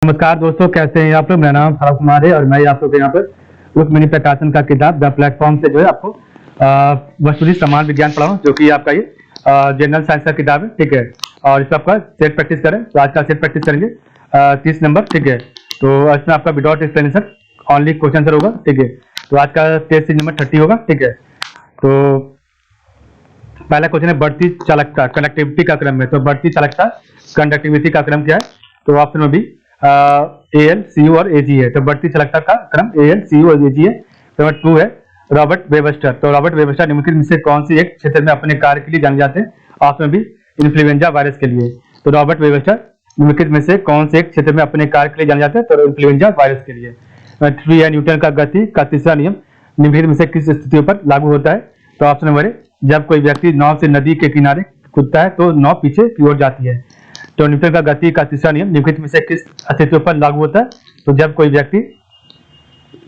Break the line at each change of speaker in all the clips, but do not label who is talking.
नमस्कार दोस्तों, कैसे हैं आप लोग। मेरा नाम फराज कुमार है और मैं आप लोग के यहाँ पर रुक्मिणी प्रकाशन का किताब द प्लेटफॉर्म से जो है आपको वस्तुनिष्ठ समान विज्ञान पढ़ाऊँ, जो कि आपका ये जनरल साइंस का किताब है। ठीक है, और इसमें आपका सेट प्रैक्टिस करें। तो आज का सेट प्रैक्टिस करेंगे 30 नंबर। ठीक है, तो इसमें आपका without explanation only question answer होगा। ठीक है, तो आज का टेस्ट नंबर 30 होगा। ठीक है, तो पहला क्वेश्चन है बढ़ती चालकता कंडक्टिविटी का क्रम है। तो बढ़ती चालकता कंडक्टिविटी का क्रम क्या है? तो ऑप्शन में भी एल सी यू और एजी है। तो बढ़ती चालकता का क्रम एल सी यू और एजी है। तो नंबर 2 है रॉबर्ट वेबस्टर। तो रॉबर्ट वेबस्टर निम्नलिखित में से कौन सी एक क्षेत्र में अपने कार्य के लिए जाने जाते हैं? ऑप्शन में भी इन्फ्लुएंजा वायरस के लिए। तो रॉबर्ट वेबस्टर निम्नलिखित में से कौन से एक क्षेत्र में अपने कार्य के लिए जाने जाते हैं? तो इन्फ्लुएंजा वायरस के लिए। नंबर 3 है न्यूटन का गति का तीसरा नियम निम्नलिखित में से किस स्थितियों पर लागू होता है? तो ऑप्शन नंबर है जब कोई व्यक्ति नाव से नदी के किनारे कूदता है तो नाव पीछे की ओर जाती है। तो न्यूटन का गति का तीसरा नियम निम्नलिखित में से किस स्थितियों पर लागू होता है? तो जब कोई व्यक्ति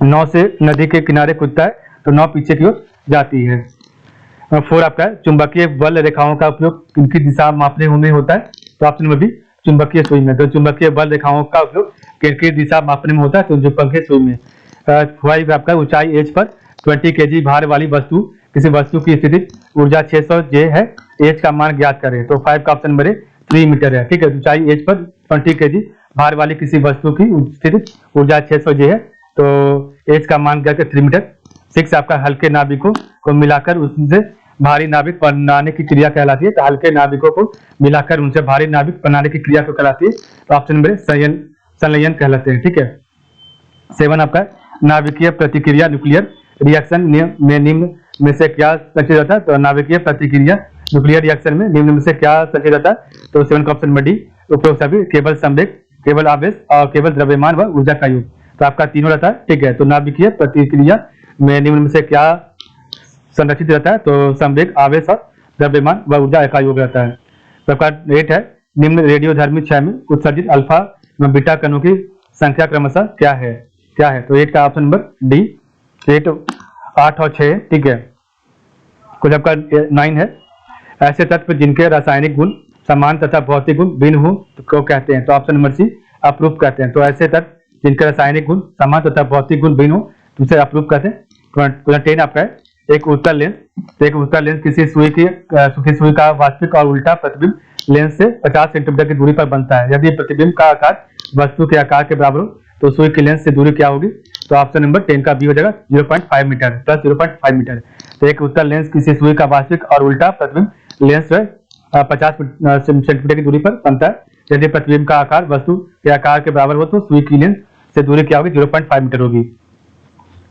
नाव से नदी के किनारे कूदता है तो नाव पीछे की ओर जाती है। 4 आपका है चुंबकीय बल रेखाओं का उपयोग किनकी दिशा मापने में होता है? तो ऑप्शन में भी चुंबकीय सुई में। तो चुंबकीय बल रेखाओं का उपयोग किनकी दिशा मापने में होता है? तो चुंबकीय सुई में। 5 आपका ऊंचाई एच पर 20 kg भार वाली वस्तु किसी वस्तु की स्थिति ऊर्जा 600 J है, एच का मान ज्ञात करें। तो 5 का ऑप्शन नंबर 3 मीटर है। ठीक है, ऊंचाई एच पर 20 kg भार वाली किसी वस्तु की स्थिति ऊर्जा 600 J है, तो एच का मान ज्ञात करें 3 मीटर। 6 आपका हल्के नाभिकों को मिलाकर उनसे भारी नाभिक बनाने की क्रिया कहलाती है। तो हल्के नाभिकों को मिलाकर उनसे भारी नाभिक बनाने की क्रिया को कहलाती है। तो ऑप्शन नंबर संलयन कहलाते हैं। ठीक है, 7 आपका नाभिकीय प्रतिक्रिया न्यूक्लियर रिएक्शन में निम्न में से क्या संचित होता है? तो नाभिकीय प्रतिक्रिया न्यूक्लियर रिएक्शन में निम्न में से क्या संचित होता है? तो 7 का ऑप्शन नंबर डी उपरोक्त सभी केवल संवेग, केवल आवेश और केवल द्रव्यमान व ऊर्जा का योग। तो आपका तीनों रहता है। ठीक है, तो नाभिकीय प्रतिक्रिया में निम्न में से क्या संरक्षित रहता है? तो संवेग, आवेश और द्रव्यमान व ऊर्जा का योग रहता है। तो आपका 8 है निम्न रेडियोधर्मी क्षय में उत्सर्जित अल्फा व बीटा कणों की संख्या क्रमशः क्या है? तो 8 का ऑप्शन नंबर डी 8 और 6। ठीक है, कुछ आपका 9 है ऐसे तत्व जिनके रासायनिक गुण समान तथा भौतिक गुण भिन्न हो को कहते हैं। तो ऑप्शन नंबर सी अप्रूप कहते हैं। तो ऐसे तत्व जिनके रासायनिक गुण समान तथा भौतिक गुण भिन्न हो तो उसे अप्रूप कहते हैं। 10 आपका है एक उत्तल लेंस। तो एक उत्तल लेंस किसी सुई का वास्तविक और उल्टा प्रतिबिंब लेंस से 50 सेंटीमीटर की दूरी पर बनता है। यदि प्रतिबिंब का आकार वस्तु के आकार के बराबर हो तो सुई की लेंस से दूरी क्या होगी? तो ऑप्शन नंबर 10 का बी हो जाएगा 0.5 मीटर प्लस 0.5 मीटर। तो एक उत्तल लेंस किसी सुई का वास्तविक और उल्टा प्रतिबिंब लेंस से 50 सेंटीमीटर की दूरी पर बनता है। यदि प्रतिबिंब का आकार वस्तु के आकार के बराबर हो तो सुई की लेंस से दूरी क्या होगी? 0.5 मीटर होगी।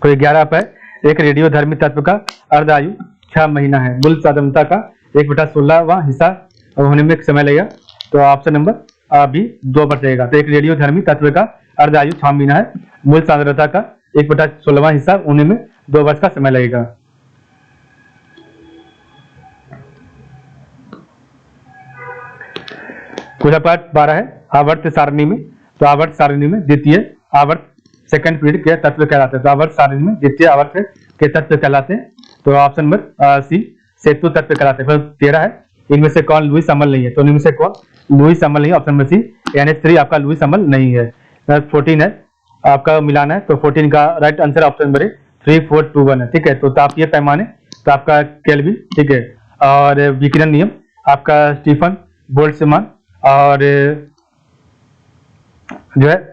तो 11 पे एक रेडियोधर्मी तत्व का अर्धायु 6 महीना है। मूल साधनता का 1/16वां हिस्सा होने में समय लगेगा। तो ऑप्शन नंबर बी 2 वर्ष रहेगा। तो एक रेडियोधर्मी तत्व का अर्धायु 6 महीना है। मूल सांद्रता का 1/16वां हिस्सा होने में 2 वर्ष का समय लगेगा। पूजा पाठ 12 है आवर्त सारणी में। तो आवर्त सारणी में द्वितीय आवर्त सेकंड पीरियड के तत्व कहलाते हैं। तो आवर्त सारणी में द्वितीय आवर्त के तत्व कहलाते हैं। तो ऑप्शन नंबर सी सेतु तत्व कहलाते हैं। फिर 13 है इनमें से कौन लुईस अम्ल नहीं है? तो इनमें से कौन लुईस अम्ल नहीं है? ऑप्शन नंबर सी NH3 आपका लुईस अम्ल नहीं है। 14 है आपका मिलान है। तो 14 का राइट आंसर ऑप्शन नंबर 3421 है। ठीक है, तो तापीय पैमाने तो आपका केल्विन। ठीक है, और विकिरण नियम आपका स्टीफन बोल्ट्जमान और जो है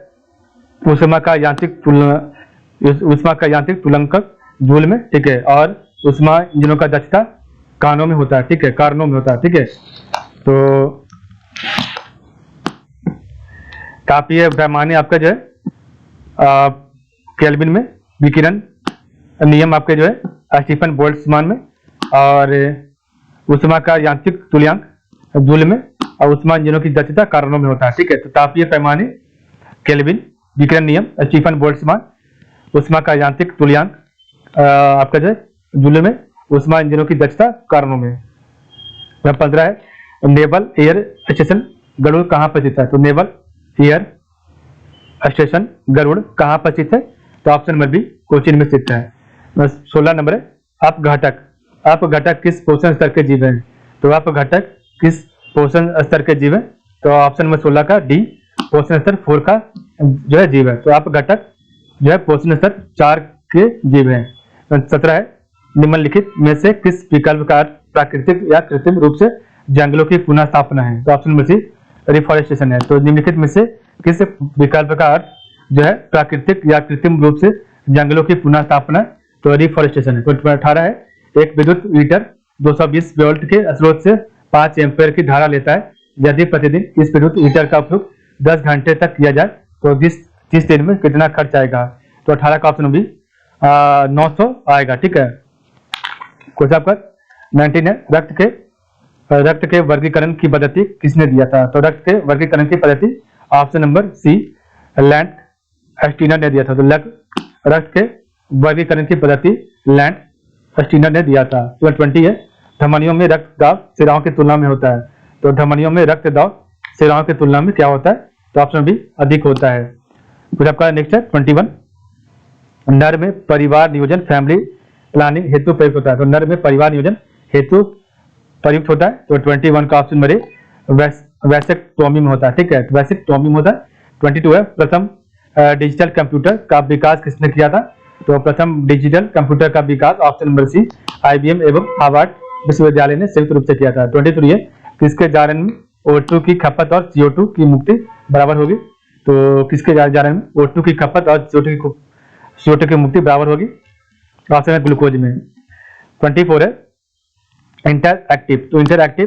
ऊष्मा का यांत्रिक तुलंकक जूल में। ठीक है, और ऊष्मा इंजनों का दक्षता कानों में होता है। ठीक है, कारणों में होता है। ठीक है, तो तापीय पैमाने आपका जो है केल्विन में, विकिरण नियम आपके जो है स्टीफन बोल्ट्जमान में, और ऊष्मा का यांत्रिक तुल्यांक जूल में, और ऊष्मा इंजनों की दक्षता कारणों में होता है। ठीक है, तो तापीय पैमाने केल्विन, विकिरण नियम स्टीफन बोल्ट्जमान, ऊष्मा का यांत्रिक तुल्यांक आपका जो है जूल में, ऊष्मा इंजनों की दक्षता कारणों में। 15 है नेवल एयर स्टेशन गरुड़ कहाँ पर स्थित है? तो नेवल एयर स्टेशन गरुड़ कहाँ पर स्थित है? तो ऑप्शन नंबर बी कोचीन में स्थित है। 16 नंबर है अपघटक किस पोषण स्तर के जीव हैं? तो अपघटक किस पोषण स्तर के जीव हैं? तो ऑप्शन नंबर 16 का डी पोषण स्तर 4 का जो है जीव है। तो आप घटक जो है पोषण स्तर 4 के जीव है। 17 है निम्नलिखित में से किस विकल्प का अर्थ प्राकृतिक या कृत्रिम रूप से जंगलों की पुनः स्थापना है। तो ऑप्शन नंबर सी रिफॉरेस्टेशन है। तो निम्नलिखित में से किस विकल्प का अर्थ जो है प्राकृतिक या कृत्रिम रूप से जंगलों की पुनः स्थापना, तो रिफॉरेस्टेशन है। तो 18 है एक विद्युत हीटर 220 वोल्ट के स्रोत से 5 एम्पीयर की धारा लेता है। यदि प्रतिदिन इस विद्युत हीटर का उपयोग 10 घंटे तक किया जाए तो 30 दिन में कितना खर्च आएगा। तो 18 का ऑप्शन भी 900 आएगा। ठीक है। क्वेश्चन आपका 19 है रक्त के वर्गीकरण की पद्धति किसने दिया था। तो रक्त के वर्गीकरण की पद्धति option number C Landsteiner ने दिया था। तो रक्त के वर्गीकरण की पद्धति लैंड स्टीनर ने दिया था। तो 20 है धमनियों में रक्त दाब सिराओं की तुलना में होता है। तो धमनियों में रक्त दाब सिराओं की तुलना में क्या होता है। तो ऑप्शन भी अधिक होता है। फिर आपका नेक्स्ट है 21 नर में परिवार नियोजन फैमिली प्लानिंग हेतु प्रयुक्त होता है। तो नर में परिवार नियोजन हेतु प्रयुक्त होता है। तो 21 का ऑप्शन नंबर वैसेक्टोमी में होता है। ठीक है। तो वैसेक्टोमी में होता है। 22 है प्रथम डिजिटल कंप्यूटर का विकास किसने किया था। तो प्रथम डिजिटल कंप्यूटर का विकास ऑप्शन नंबर सी IBM एवं हार्वर्ड विश्वविद्यालय ने संयुक्त रूप से किया था। 23 है किसके जारन में O2 की खपत और CO2 की मुक्ति बराबर होगी। तो किसके जारन में O2 की खपत और CO2 की मुक्ति बराबर होगी। ऑप्शन है ग्लूकोज में। 24 है इंटरएक्टिव। तो इंटरएक्टिव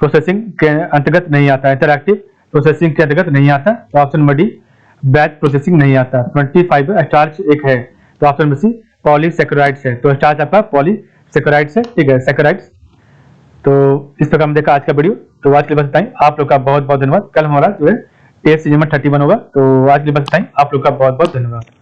प्रोसेसिंग के अंतर्गत नहीं आता। इंटरएक्टिव प्रोसेसिंग के अंतर्गत नहीं आता। तो option number D batch processing नहीं आता। 25 है स्टार्च एक है। तो ऑप्शन नंबर सी पॉलीसेकेराइड्स है। तो स्टार्च आपका पॉलीसेकेराइड्स है। ठीक है सेकेराइड्स। तो इस प्रकार हम देखा आज का वीडियो। तो आज के लिए बस इतना ही। आप लोग का बहुत बहुत धन्यवाद। कल हमारा जो है टेस्ट सीजन 31 होगा। तो आज के लिए बस इतना ही। आप लोग का बहुत बहुत धन्यवाद।